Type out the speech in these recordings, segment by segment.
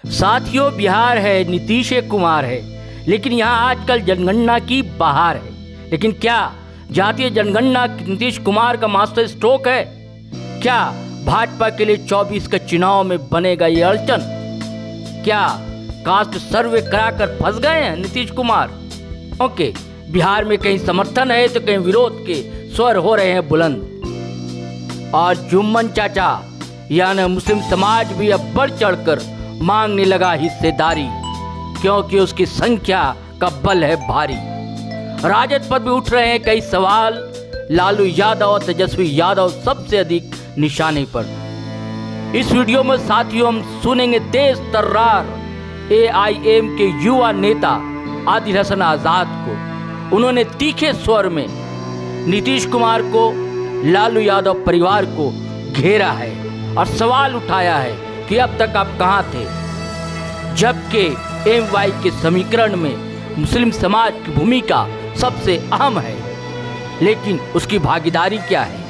साथियों, बिहार है, नीतीश कुमार है, लेकिन यहाँ आजकल जनगणना की बहार है। लेकिन क्या जातीय जनगणना नीतीश कुमार का मास्टर स्ट्रोक है? क्या भाजपा के लिए 24 के चुनाव में बनेगा ये अड़चन? क्या कास्ट सर्वे कराकर फंस गए हैं नीतीश कुमार? ओके, बिहार में कहीं समर्थन है तो कहीं विरोध के स्वर हो रहे हैं बुलंद। और जुम्मन चाचा यानी मुस्लिम समाज भी अब बढ़ चढ़कर मांगने लगा हिस्सेदारी, क्योंकि उसकी संख्या का बल है भारी। राजद पर भी उठ रहे हैं कई सवाल। लालू यादव और तेजस्वी यादव सबसे अधिक निशाने पर। इस वीडियो में साथियों हम सुनेंगे तेज तर्रार AIM के युवा नेता आदिल हसन आजाद को। उन्होंने तीखे स्वर में नीतीश कुमार को, लालू यादव परिवार को घेरा है और सवाल उठाया है कि अब तक आप कहां थे, जबकि MY के समीकरण में मुस्लिम समाज की भूमिका सबसे अहम है, लेकिन उसकी भागीदारी क्या है?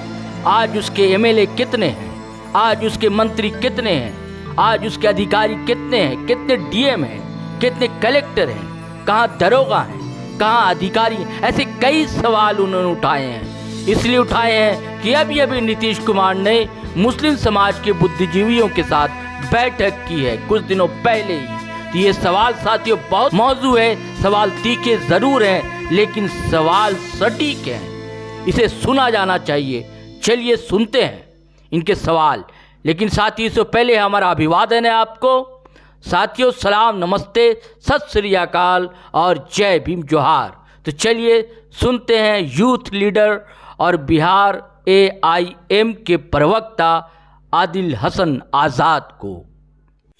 आज उसके MLA कितने हैं? आज उसके मंत्री कितने हैं? आज उसके अधिकारी कितने हैं? कितने DM हैं? कितने कलेक्टर हैं? कहाँ दरोगा हैं? कहाँ अधिकारी हैं? ऐसे कई सवाल उन्होंने उठाए हैं। इसलिए उठाए हैं कि अभी नीतीश कुमार ने मुस्लिम समाज के बुद्धिजीवियों के साथ बैठक की है कुछ दिनों पहले ही। तो ये सवाल साथियों बहुत मौजू है, सवाल तीखे जरूर हैं, लेकिन सवाल सटीक हैं, इसे सुना जाना चाहिए। चलिए सुनते हैं इनके सवाल। लेकिन साथ ही इससे पहले हमारा अभिवादन है आपको। साथियों, सलाम, नमस्ते, सत श्री अकाल और जय भीम, जोहार। तो चलिए सुनते हैं यूथ लीडर और बिहार AIM के प्रवक्ता आदिल हसन आजाद को।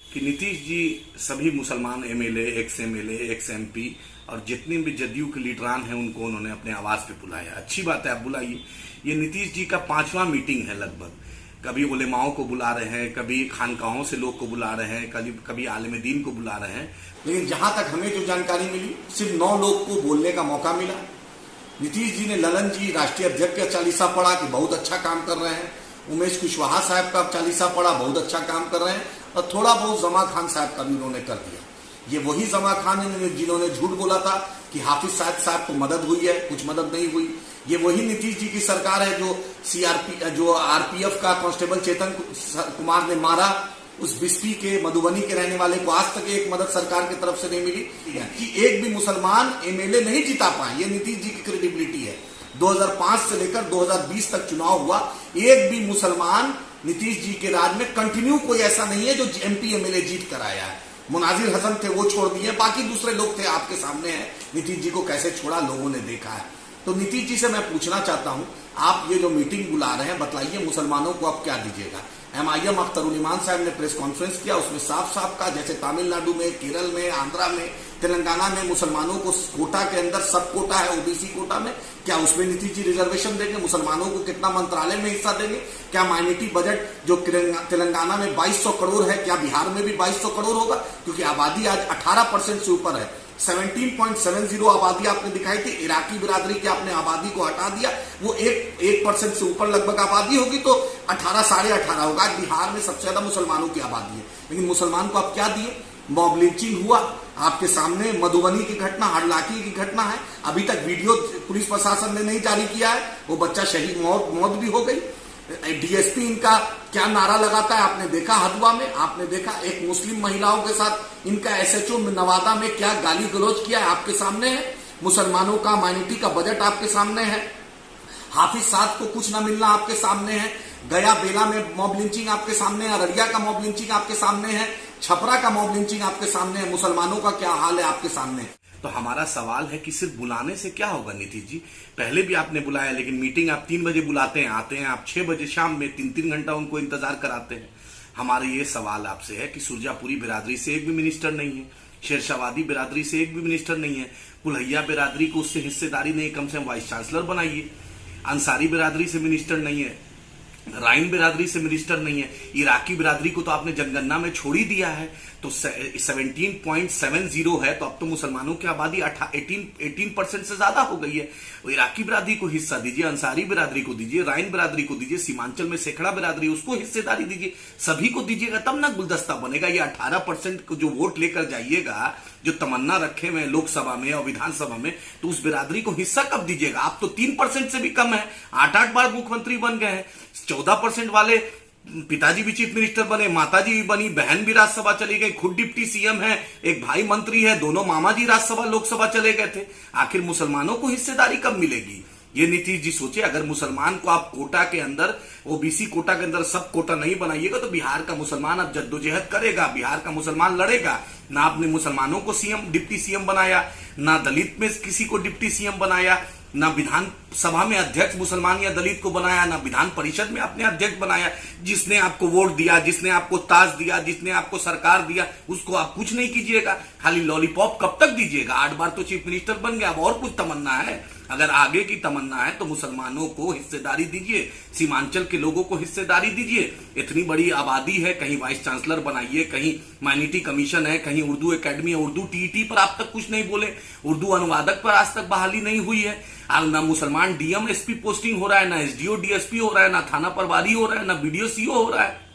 कि नीतीश जी सभी मुसलमान MLA, ex-MLA, ex-MP और जितने भी जदयू के लीडरान हैं उनको उन्होंने अपने आवास पे बुलाया। अच्छी बात है, आप बुलाइए। ये नीतीश जी का 5वां मीटिंग है लगभग। कभी उलेमाओं को बुला रहे हैं, कभी खानकाहों से लोग को बुला रहे हैं, कभी आलिम दीन को बुला रहे हैं। लेकिन जहां तक हमें जो जानकारी मिली, सिर्फ 9 लोग को बोलने का मौका मिला। नीतीश जी ने ललन जी राष्ट्रीय अध्यक्ष का चालीसा पढ़ा कि बहुत अच्छा काम कर रहे हैं। उमेश कुशवाहा साहब का चालीसा पढ़ा, बहुत अच्छा काम कर रहे हैं। और थोड़ा बहुत जमा खान साहब का भी उन्होंने कर दिया। ये वही जमा खान जिन्होंने झूठ बोला था कि हाफिज साहब को मदद हुई है, कुछ मदद नहीं हुई। ये वही नीतीश जी की सरकार है जो RPF का कांस्टेबल चेतन कुमार ने मारा, उस बिस्पी के मधुबनी के रहने वाले को आज तक एक मदद सरकार की तरफ से नहीं मिली। कि एक भी मुसलमान MLA नहीं जिता पाए, ये नीतीश जी की क्रेडिबिलिटी है। 2005 से लेकर 2020 तक चुनाव हुआ, एक भी मुसलमान नीतीश जी के राज में कंटिन्यू कोई ऐसा नहीं है जो MP MLA जीत कर आया है। मुनाजिर हसन थे, वो छोड़ दिए, बाकी दूसरे लोग थे, आपके सामने है नीतीश जी को कैसे छोड़ा, लोगों ने देखा है। तो नीतीश जी से मैं पूछना चाहता हूं, आप ये जो मीटिंग बुला रहे हैं, बतलाइए मुसलमानों को आप क्या दीजिएगा? MIM अख्तर उल ईमान साहब ने प्रेस कॉन्फ्रेंस किया, उसमें साफ साफ कहा जैसे तमिलनाडु में, केरल में, आंध्रा में, तेलंगाना में मुसलमानों को कोटा के अंदर सब कोटा है, OBC कोटा में, क्या उसमें नीतीश जी रिजर्वेशन देंगे? मुसलमानों को कितना मंत्रालय में हिस्सा देंगे? क्या माइनॉरिटी बजट जो तेलंगाना में 2200 करोड़ है, क्या बिहार में भी 2200 करोड़ होगा? क्योंकि आबादी आज 18% से ऊपर है। 17.70 आबादी आपने दिखाई थी। इराकी बिरादरी की आपने आबादी को हटा दिया, वो 1% से ऊपर लगभग आबादी होगी, तो 18 साढ़े 18 होगा। बिहार में सबसे ज्यादा मुसलमानों की आबादी है, लेकिन मुसलमान को आप क्या दिए? मॉब लिंचिंग हुआ आपके सामने, मधुबनी की घटना, हड़लाकी की घटना है, अभी तक वीडियो पुलिस प्रशासन ने नहीं जारी किया है। वो बच्चा शहीद, मौत भी हो गई। DSP इनका क्या नारा लगाता है आपने देखा, हदुआ में आपने देखा। एक मुस्लिम महिलाओं के साथ इनका SHO नवादा में क्या गाली गलौज किया है, आपके सामने है। मुसलमानों का माइनॉरिटी का बजट आपके सामने है। हाफिज साहब को कुछ ना मिलना आपके सामने है। गया बेला में मॉब लिंचिंग आपके सामने है। अररिया का मॉब लिंचिंग आपके सामने है। छपरा का मॉब लिंचिंग आपके सामने है। मुसलमानों का क्या हाल है आपके सामने। तो हमारा सवाल है कि सिर्फ बुलाने से क्या होगा नीतीश जी? पहले भी आपने बुलाया, लेकिन मीटिंग आप 3 बजे बुलाते हैं, आते हैं आप 6 बजे शाम में, 3-3 घंटा उनको इंतजार कराते हैं। हमारा ये सवाल आपसे है कि सुरजापुरी बिरादरी से एक भी मिनिस्टर नहीं है, शेरशाहवादी बिरादरी से एक भी मिनिस्टर नहीं है, कुल्हैया बिरादरी को उससे हिस्सेदारी नहीं, कम से कम वाइस चांसलर बनाइए। अंसारी बिरादरी से मिनिस्टर नहीं है, राइन बिरादरी से मिनिस्टर नहीं है, इराकी बिरादरी को तो आपने जनगणना में छोड़ ही दिया है। तो 17.70 है, तो अब तो मुसलमानों की आबादी 18% से ज्यादा हो गई है। वो इराकी बिरादरी को हिस्सा दीजिए, अंसारी बिरादरी को दीजिए, राइन बिरादरी को दीजिए, सीमांचल में सेखड़ा बिरादरी उसको हिस्सेदारी दीजिए, सभी को दीजिएगा तब ना गुलदस्ता बनेगा। ये 18% को जो वोट लेकर जाइएगा, जो तमन्ना रखे हुए लोकसभा में और विधानसभा में, तो उस बिरादरी को हिस्सा कब दीजिएगा? आप तो 3% से भी कम है, 8-8 बार मुख्यमंत्री बन गए हैं। 14% वाले पिताजी भी चीफ मिनिस्टर बने, माताजी भी बनी, बहन भी राज्यसभा चली गई, खुद डिप्टी सीएम है, एक भाई मंत्री है, दोनों मामा जी राज्यसभा लोकसभा चले गए थे। आखिर मुसलमानों को हिस्सेदारी कब मिलेगी? ये नीतीश जी सोचे, अगर मुसलमान को आप कोटा के अंदर, ओबीसी कोटा के अंदर सब कोटा नहीं बनाइएगा तो बिहार का मुसलमान अब जद्दोजहद करेगा, बिहार का मुसलमान लड़ेगा। ना आपने मुसलमानों को सीएम डिप्टी सीएम बनाया, ना दलित में किसी को डिप्टी सीएम बनाया, ना विधानसभा में अध्यक्ष मुसलमान या दलित को बनाया, ना विधान परिषद में आपने अध्यक्ष बनाया। जिसने आपको वोट दिया, जिसने आपको ताज दिया, जिसने आपको सरकार दिया, उसको आप कुछ नहीं कीजिएगा, खाली लॉलीपॉप कब तक दीजिएगा? 8 बार तो चीफ मिनिस्टर बन गया, अब और कुछ तमन्ना है? अगर आगे की तमन्ना है तो मुसलमानों को हिस्सेदारी दीजिए, सीमांचल के लोगों को हिस्सेदारी दीजिए। इतनी बड़ी आबादी है, कहीं वाइस चांसलर बनाइए, कहीं माइनॉरिटी कमीशन है, कहीं उर्दू एकेडमी है, उर्दू टीईटी पर आप तक कुछ नहीं बोले, उर्दू अनुवादक पर आज तक बहाली नहीं हुई है। ना मुसलमान डीएम एसपी पोस्टिंग हो रहा है, ना एसडीओ डीएसपी हो रहा है, ना थाना प्रभारी हो रहा है, ना बीडीओ सीओ हो रहा है।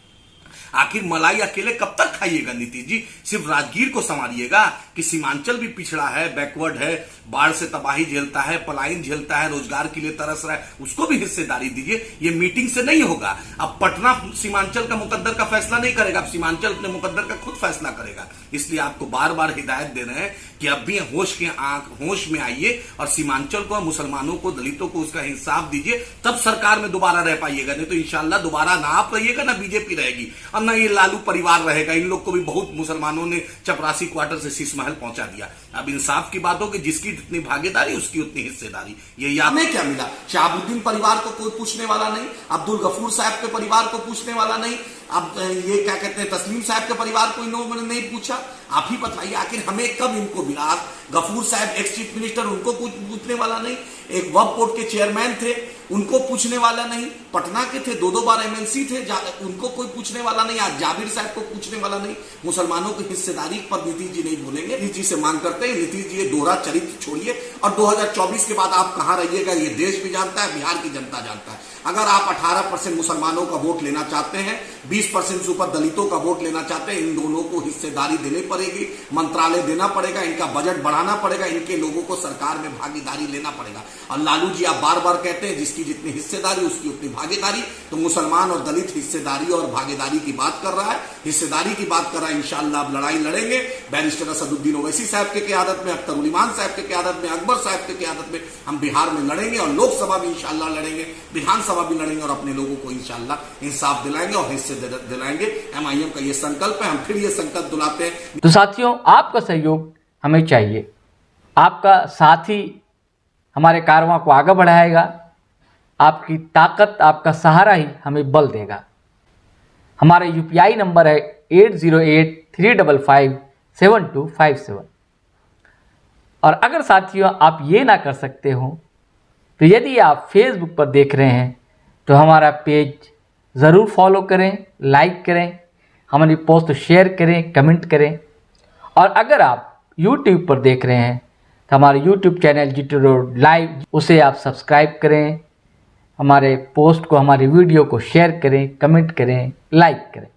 आखिर मलाई अकेले कब तक खाइएगा नीतीश जी? सिर्फ राजगीर को संवारिएगा कि सीमांचल भी पिछड़ा है, बैकवर्ड है, बाढ़ से तबाही झेलता है, पलायन झेलता है, रोजगार के लिए तरस रहा है, उसको भी हिस्सेदारी दीजिए। ये मीटिंग से नहीं होगा। अब पटना सीमांचल का मुकद्दर का फैसला नहीं करेगा, अब सीमांचल अपने मुकद्दर का खुद फैसला करेगा। इसलिए आपको बार बार हिदायत दे रहे हैं कि अब भी होश में आइए और सीमांचल को, मुसलमानों को, दलितों को उसका इंसाफ दीजिए, तब सरकार में दोबारा रह पाइएगा। नहीं तो इंशाल्लाह दोबारा ना आप रहिएगा, ना बीजेपी रहेगी और ना ये लालू परिवार रहेगा। इन लोग को भी बहुत मुसलमानों ने चपरासी क्वार्टर से शीश महल पहुंचा दिया। अब इंसाफ की बात हो कि जिसकी जितनी भागीदारी उसकी उतनी हिस्सेदारी। ये हमें क्या मिला? शहाबुद्दीन परिवार को कोई पूछने वाला नहीं, अब्दुल गफूर साहब के परिवार को पूछने वाला नहीं, अब ये क्या कहते हैं तस्लीम साहब के परिवार को इन लोगों ने नहीं पूछा। आप ही बताइए आखिर हमें कब इनको मिला? गफूर साहब एक्स चीफ मिनिस्टर, उनको कुछ पूछने वाला नहीं। एक वक्फ बोर्ड के चेयरमैन थे, उनको पूछने वाला नहीं। पटना के थे, 2 बार एमएलसी थे, उनको कोई पूछने वाला नहीं। आज जाबिर साहब को पूछने वाला नहीं। मुसलमानों की हिस्सेदारी पर नीतीश जी नहीं बोलेंगे। नीतीश जी से मांग करते हैं, नीतीश जी ये दोहरा चरित्र छोड़िए और 2024 के बाद आप कहां रहिएगा ये देश भी जानता है, बिहार की जनता जानता है। अगर आप 18% मुसलमानों का वोट लेना चाहते हैं, 20% से ऊपर दलितों का वोट लेना चाहते हैं, इन दोनों को हिस्सेदारी देनी पड़ेगी, मंत्रालय देना पड़ेगा, इनका बजट बढ़ाना पड़ेगा, इनके लोगों को सरकार में भागीदारी लेना पड़ेगा। और लालू जी आप बार बार कहते हैं जिसकी जितनी हिस्सेदारी उसकी उतनी भागीदारी, तो मुसलमान और दलित हिस्सेदारी और भागीदारी की बात कर रहा है, हिस्सेदारी की बात कर रहा है। इंशाअल्लाह आप लड़ाई लड़ेंगे। बैरिस्टर असदुद्दीन ओवैसी साहब के क़यादत में, अख्तर उल इमान साहब के क़यादत में, अकबर साहब के क़यादत में हम बिहार में लड़ेंगे और लोकसभा भी इंशाअल्लाह लड़ेंगे, विधानसभा भी लड़ेंगे और अपने लोगों को इंशाअल्लाह इंसाफ दिलाएंगे और हिस्से दिलाएंगे। एमआईएम का ये संकल्प है, हम फिर ये संकल्प दिलाते हैं। तो साथियों, आपका सहयोग हमें चाहिए। आपका साथ ही हमारे कारवां को आगे बढ़ाएगा। आपकी ताकत, आपका सहारा ही हमें बल देगा। हमारा UPI नंबर है 8083557257। और अगर साथियों आप ये ना कर सकते हो तो यदि आप फेसबुक पर देख रहे हैं तो हमारा पेज ज़रूर फॉलो करें, लाइक करें, हमारी पोस्ट शेयर करें, कमेंट करें। और अगर आप YouTube पर देख रहे हैं तो हमारे YouTube channel GT road live, उसे आप सब्सक्राइब करें, हमारे पोस्ट को, हमारी वीडियो को शेयर करें, कमेंट करें, लाइक करें।